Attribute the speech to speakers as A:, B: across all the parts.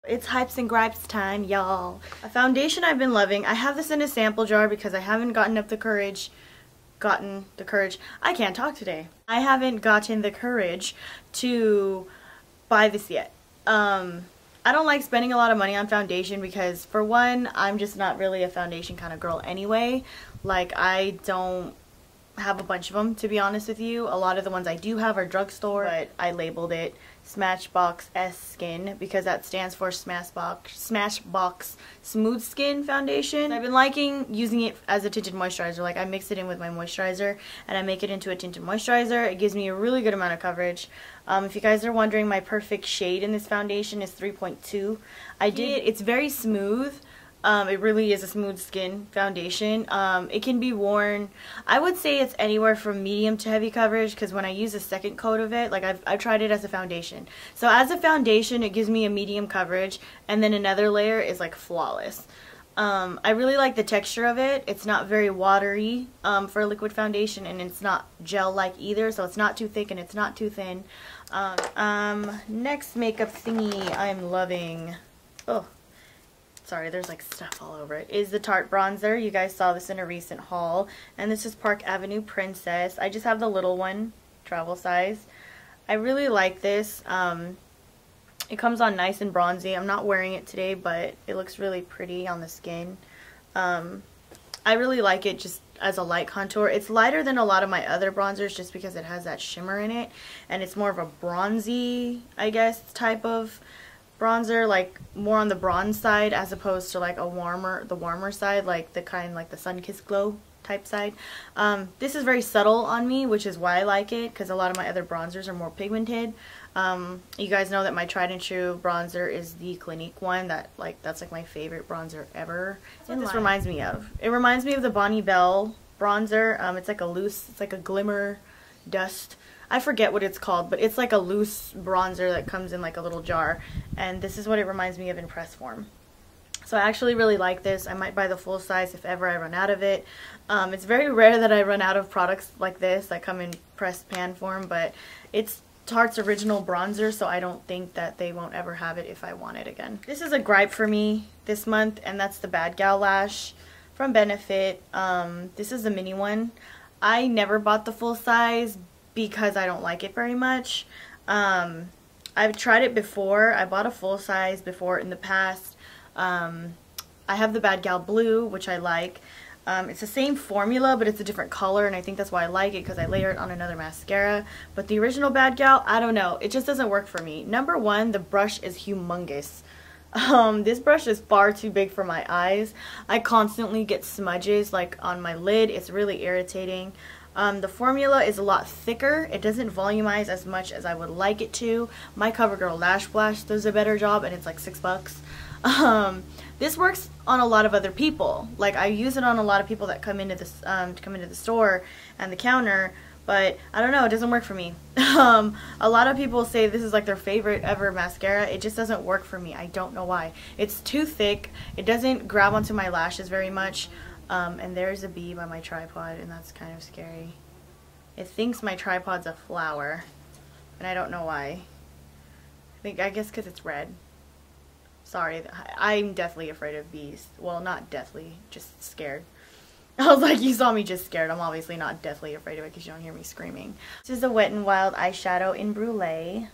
A: It's hypes and gripes time, y'all. A foundation I've been loving. I have this in a sample jar because I haven't gotten the courage. I can't talk today. I haven't gotten the courage to buy this yet. I don't like spending a lot of money on foundation because, for one, I'm just not really a foundation kind of girl anyway. Like, I don't have a bunch of them, to be honest with you. A lot of the ones I do have are drugstore, but I labeled it Smashbox S Skin because that stands for Smashbox Smooth Skin Foundation. I've been liking using it as a tinted moisturizer. Like, I mix it in with my moisturizer and I make it into a tinted moisturizer. It gives me a really good amount of coverage. If you guys are wondering, my perfect shade in this foundation is 3.2. It's very smooth. It really is a smooth skin foundation. It can be worn, I would say it's anywhere from medium to heavy coverage, because when I use a second coat of it, like I've tried it as a foundation. So as a foundation, it gives me a medium coverage, and then another layer is like flawless. I really like the texture of it. It's not very watery for a liquid foundation, and it's not gel-like either, so it's not too thick and it's not too thin. Next makeup thingy I'm loving. Oh. Sorry, there's like stuff all over it. Is the Tarte bronzer. You guys saw this in a recent haul. And this is Park Avenue Princess. I just have the little one, travel size. I really like this. It comes on nice and bronzy. I'm not wearing it today, but it looks really pretty on the skin. I really like it just as a light contour. It's lighter than a lot of my other bronzers just because it has that shimmer in it. And it's more of a bronzy, I guess, type of bronzer, like more on the bronze side as opposed to like the warmer side, like the kind like the sun-kissed glow type side. This is very subtle on me, which is why I like it, because a lot of my other bronzers are more pigmented. You guys know that my tried and true bronzer is the Clinique one. That's like my favorite bronzer ever. That's what this reminds me of. It reminds me of the Bonnie Bell bronzer. It's like a glimmer dust. I forget what it's called, but it's like a loose bronzer that comes in like a little jar, and this is what it reminds me of in press form. So I actually really like this. I might buy the full size if ever I run out of it. It's very rare that I run out of products like this that come in pressed pan form, but it's Tarte's original bronzer, so I don't think that they won't ever have it if I want it again. This is a gripe for me this month, and that's the Bad Gal Lash from Benefit. This is the mini one. I never bought the full size because I don't like it very much. I've tried it before. I bought a full size before in the past. I have the Bad Gal Blue, which I like. It's the same formula, but it's a different color, and I think that's why I like it, because I layer it on another mascara. But the original Bad Gal, I don't know. It just doesn't work for me. Number one, the brush is humongous. This brush is far too big for my eyes. I constantly get smudges like on my lid. It's really irritating. The formula is a lot thicker. It doesn't volumize as much as I would like it to. My CoverGirl Lash Blast does a better job, and it's like $6. This works on a lot of other people. Like, I use it on a lot of people that come into this the store and the counter, but I don't know, it doesn't work for me. A lot of people say this is like their favorite ever mascara. It just doesn't work for me. I don't know why. It's too thick. It doesn't grab onto my lashes very much. And there's a bee by my tripod, and that's kind of scary. It thinks my tripod's a flower, and I don't know why. I guess because it's red. Sorry, I'm deathly afraid of bees. Well, not deathly, just scared. I was like, you saw me just scared. I'm obviously not deathly afraid of it because you don't hear me screaming. This is a Wet n Wild eyeshadow in Brulee.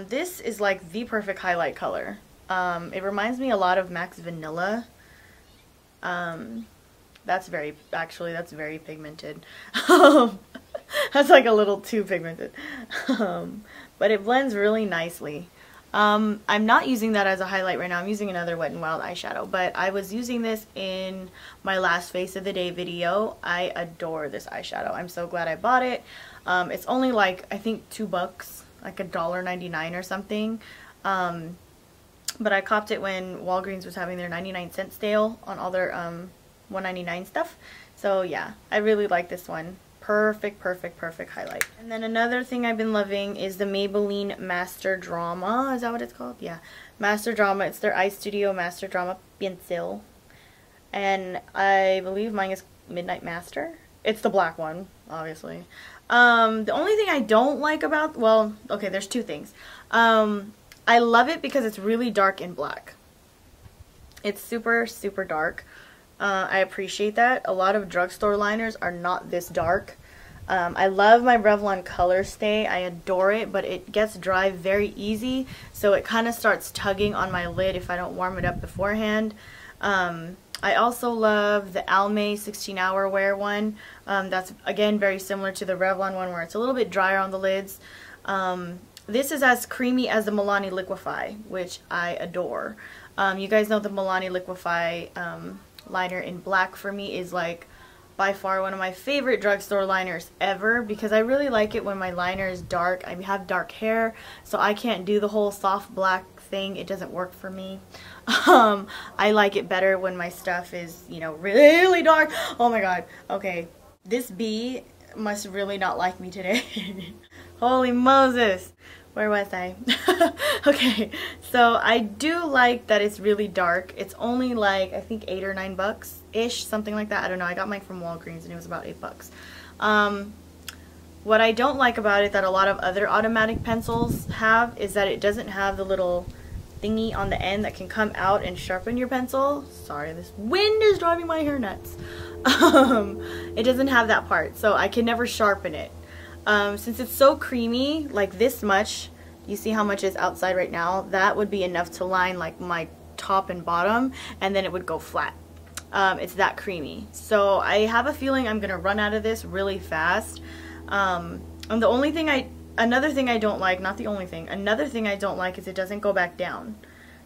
A: This is like the perfect highlight color. It reminds me a lot of MAC's Vanilla. That's very pigmented. That's like a little too pigmented. But it blends really nicely. I'm not using that as a highlight right now. I'm using another Wet n Wild eyeshadow, but I was using this in my last Face of the Day video. I adore this eyeshadow. I'm so glad I bought it. It's only like, I think $2, like $1.99 or something. But I copped it when Walgreens was having their 99-cent sale on all their $1.99 stuff. So yeah, I really like this one. Perfect highlight. And then another thing I've been loving is the Maybelline Master Drama. Is that what it's called? Yeah. Master Drama. It's their Eye Studio Master Drama Pencil. And I believe mine is Midnight Master. It's the black one, obviously. The only thing I don't like about, well, okay, there's two things. I love it because it's really dark in black. It's super, super dark. I appreciate that. A lot of drugstore liners are not this dark. I love my Revlon Color Stay. I adore it, but it gets dry very easy, so it kind of starts tugging on my lid if I don't warm it up beforehand. I also love the LoveLIFe 16-hour wear one. That's, again, very similar to the Revlon one where it's a little bit drier on the lids. This is as creamy as the Milani Liquify, which I adore. You guys know the Milani Liquify liner in black for me is like by far one of my favorite drugstore liners ever, because I really like it when my liner is dark. I have dark hair, so I can't do the whole soft black thing. It doesn't work for me. I like it better when my stuff is, you know, really dark. Oh my god. Okay, this bee must really not like me today. Holy Moses. Where was I? Okay, so I do like that it's really dark. It's only like, I think $8 or $9-ish, something like that. I don't know. I got mine from Walgreens and it was about $8. What I don't like about it that a lot of other automatic pencils have is that it doesn't have the little thingy on the end that can come out and sharpen your pencil. Sorry, this wind is driving my hair nuts. It doesn't have that part, so I can never sharpen it. Since it's so creamy, like this much, you see how much is outside right now, that would be enough to line like my top and bottom, and then it would go flat. It's that creamy. So I have a feeling I'm gonna run out of this really fast. And the only thing another thing I don't like, not the only thing, another thing I don't like is it doesn't go back down.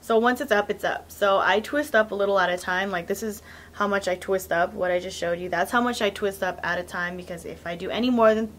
A: So once it's up, it's up. So I twist up a little at a time. Like this is how much I twist up, what I just showed you. That's how much I twist up at a time, because if I do any more than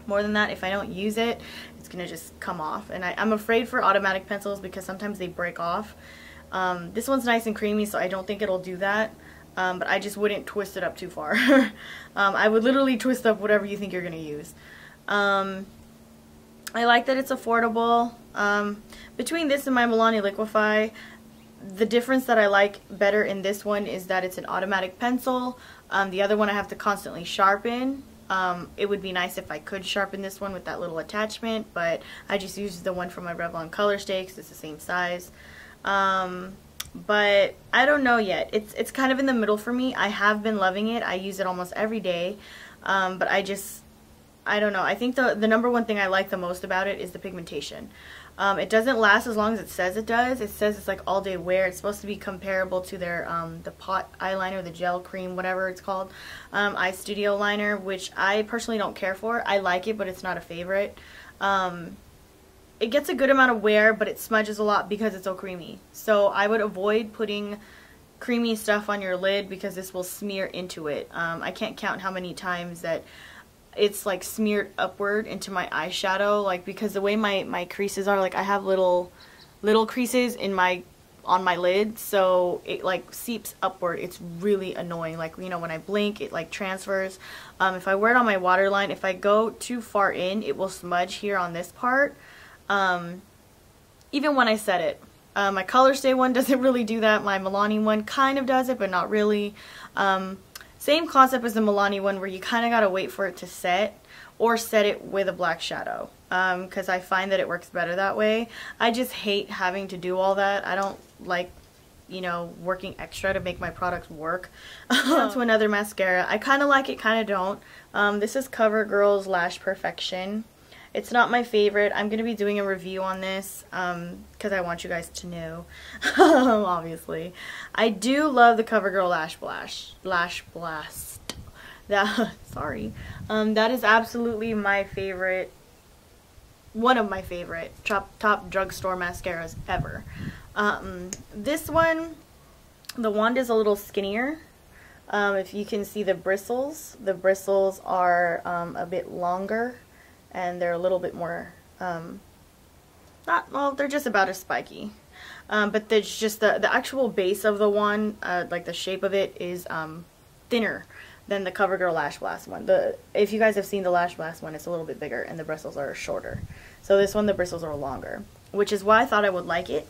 A: that, if I don't use it, it's gonna just come off. And I'm afraid for automatic pencils because sometimes they break off. This one's nice and creamy, so I don't think it'll do that. But I just wouldn't twist it up too far. I would literally twist up whatever you think you're gonna use. I like that it's affordable. Between this and my Milani Liquify, the difference that I like better in this one is that it's an automatic pencil. The other one I have to constantly sharpen. It would be nice if I could sharpen this one with that little attachment, but I just use the one from my Revlon Color Stay because it's the same size. But I don't know yet. It's kind of in the middle for me. I have been loving it. I use it almost every day, but I don't know. I think the number one thing I like the most about it is the pigmentation. It doesn't last as long as it says it does. It says it's like all day wear. It's supposed to be comparable to their the pot eyeliner, the gel cream, whatever it's called, Eye Studio liner, which I personally don't care for. I like it, but it's not a favorite. It gets a good amount of wear, but it smudges a lot because it's so creamy. So I would avoid putting creamy stuff on your lid because this will smear into it. I can't count how many times that it's like smeared upward into my eyeshadow, like because the way my creases are, like I have little creases in on my lid, so it like seeps upward. It's really annoying. Like, you know, when I blink, it like transfers. If I wear it on my waterline, if I go too far in, it will smudge here on this part. Even when I set it. My Color Stay one doesn't really do that. My Milani one kind of does it, but not really. Same concept as the Milani one, where you kind of gotta wait for it to set, or set it with a black shadow, because I find that it works better that way. I just hate having to do all that. I don't like, you know, working extra to make my products work. To another mascara. I kind of like it, kind of don't. This is CoverGirl's Lash Perfection. It's not my favorite. I'm going to be doing a review on this because I want you guys to know, obviously. I do love the CoverGirl Lash Blast. Sorry. That is absolutely my favorite, one of my favorite top drugstore mascaras ever. This one, the wand is a little skinnier. If you can see the bristles are a bit longer. And they're a little bit more, they're just about as spiky. But there's just the actual base of the one, like the shape of it is thinner than the CoverGirl Lash Blast one. If you guys have seen the Lash Blast one, it's a little bit bigger and the bristles are shorter. So this one, the bristles are longer, which is why I thought I would like it.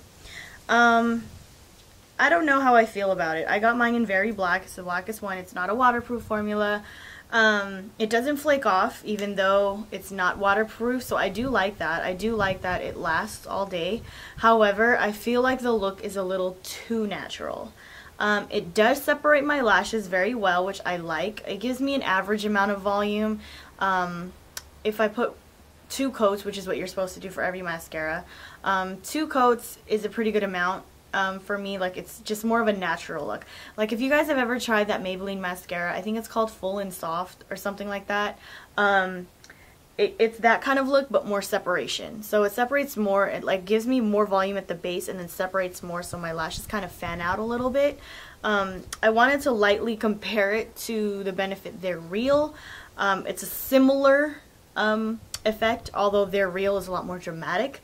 A: I don't know how I feel about it. I got mine in Very Black. It's the blackest one. It's not a waterproof formula. It doesn't flake off even though it's not waterproof, so I do like that. I do like that it lasts all day. However, I feel like the look is a little too natural. It does separate my lashes very well, which I like. It gives me an average amount of volume. If I put 2 coats, which is what you're supposed to do for every mascara, 2 coats is a pretty good amount. For me, like, it's just more of a natural look. Like, if you guys have ever tried that Maybelline mascara, I think it's called Full and Soft or something like that. It's that kind of look, but more separation. So it separates more, it like gives me more volume at the base and then separates more so my lashes kind of fan out a little bit. I wanted to lightly compare it to the Benefit They're Real. It's a similar effect, although They're Real is a lot more dramatic.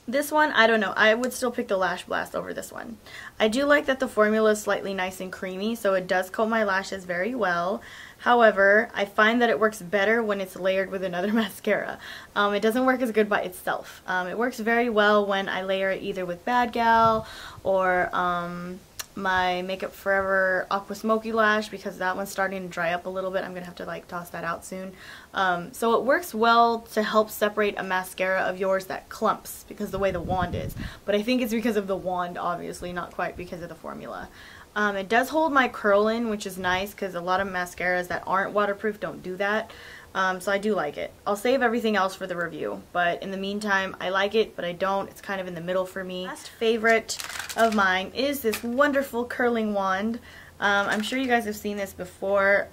A: This one, I don't know. I would still pick the Lash Blast over this one. I do like that the formula is slightly nice and creamy, so it does coat my lashes very well. However, I find that it works better when it's layered with another mascara. It doesn't work as good by itself. It works very well when I layer it either with Bad Gal or my Makeup Forever Aqua Smoky Lash, because that one's starting to dry up a little bit. I'm gonna have to like toss that out soon. So it works well to help separate a mascara of yours that clumps because the way the wand is. But I think it's because of the wand, obviously, not quite because of the formula. It does hold my curl in, which is nice because a lot of mascaras that aren't waterproof don't do that. So I do like it. I'll save everything else for the review, but in the meantime, I like it, but I don't. It's kind of in the middle for me. Last favorite of mine is this wonderful curling wand. I'm sure you guys have seen this before.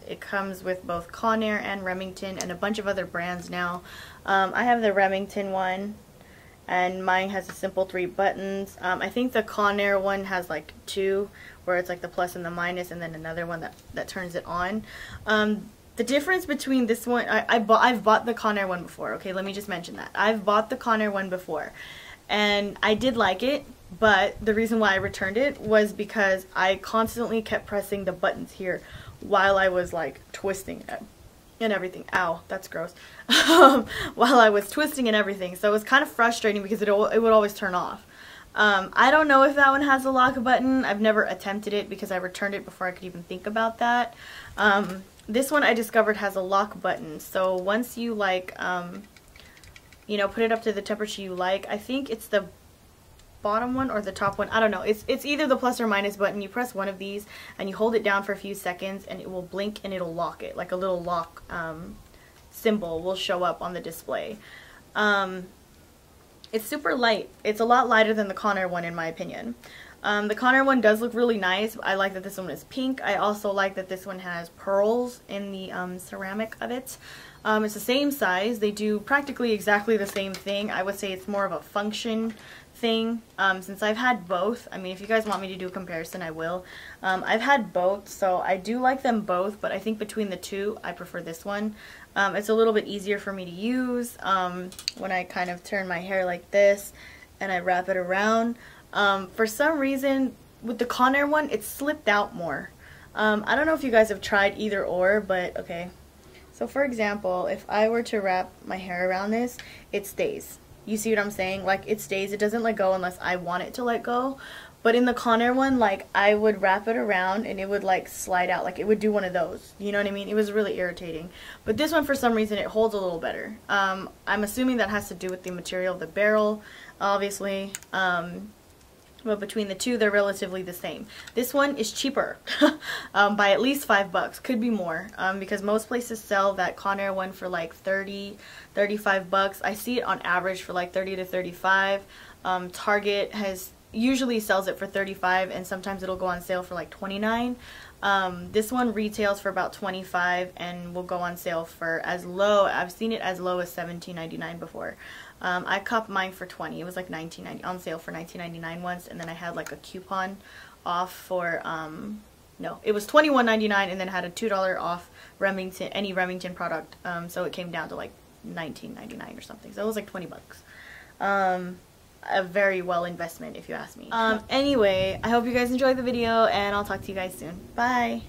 A: It comes with both Conair and Remington and a bunch of other brands now. I have the Remington one, and mine has a simple 3 buttons. I think the Conair one has like 2, where it's like the plus and the minus, and then another one that turns it on. The difference between this one, I've bought the Conair one before, okay, let me just mention that. I've bought the Conair one before, and I did like it, but the reason why I returned it was because I constantly kept pressing the buttons here while I was like twisting it and everything. Ow, that's gross. While I was twisting and everything, so it was kind of frustrating because it would always turn off. I don't know if that one has a lock button. I've never attempted it because I returned it before I could even think about that. This one I discovered has a lock button, so once you like, you know, put it up to the temperature you like, I think it's the bottom one or the top one, I don't know, it's either the plus or minus button. You press one of these and you hold it down for a few seconds and it will blink and it'll lock it, like a little lock symbol will show up on the display. It's super light. It's a lot lighter than the Conair one in my opinion. The Conair one does look really nice. I like that this one is pink. I also like that this one has pearls in the ceramic of it. It's the same size. They do practically exactly the same thing. I would say it's more of a function thing. Since I've had both, I mean, if you guys want me to do a comparison, I will. I've had both, so I do like them both, but I think between the two, I prefer this one. It's a little bit easier for me to use when I kind of turn my hair like this and I wrap it around. For some reason, with the Conair one, it slipped out more. I don't know if you guys have tried either or, but okay. So for example, if I were to wrap my hair around this, it stays. You see what I'm saying? Like, it stays. It doesn't let go unless I want it to let go. But in the Conair one, like, I would wrap it around and it would like slide out. Like, it would do one of those. You know what I mean? It was really irritating. But this one, for some reason, it holds a little better. I'm assuming that has to do with the material of the barrel, obviously. But between the two, they're relatively the same. This one is cheaper by at least $5. Could be more, because most places sell that Conair one for like 30, 35 bucks. I see it on average for like 30 to 35. Target usually sells it for 35, and sometimes it'll go on sale for like 29. This one retails for about 25 and will go on sale for as low, I've seen it as low as $17.99 before. I copped mine for 20. It was like $19.90 on sale for $19.99 once, and then I had like a coupon off for no, it was $21.99 and then had a $2 off Remington, any Remington product. So it came down to like $19.99 or something. So it was like 20 bucks. A very well investment if you ask me. Anyway, I hope you guys enjoyed the video and I'll talk to you guys soon. Bye.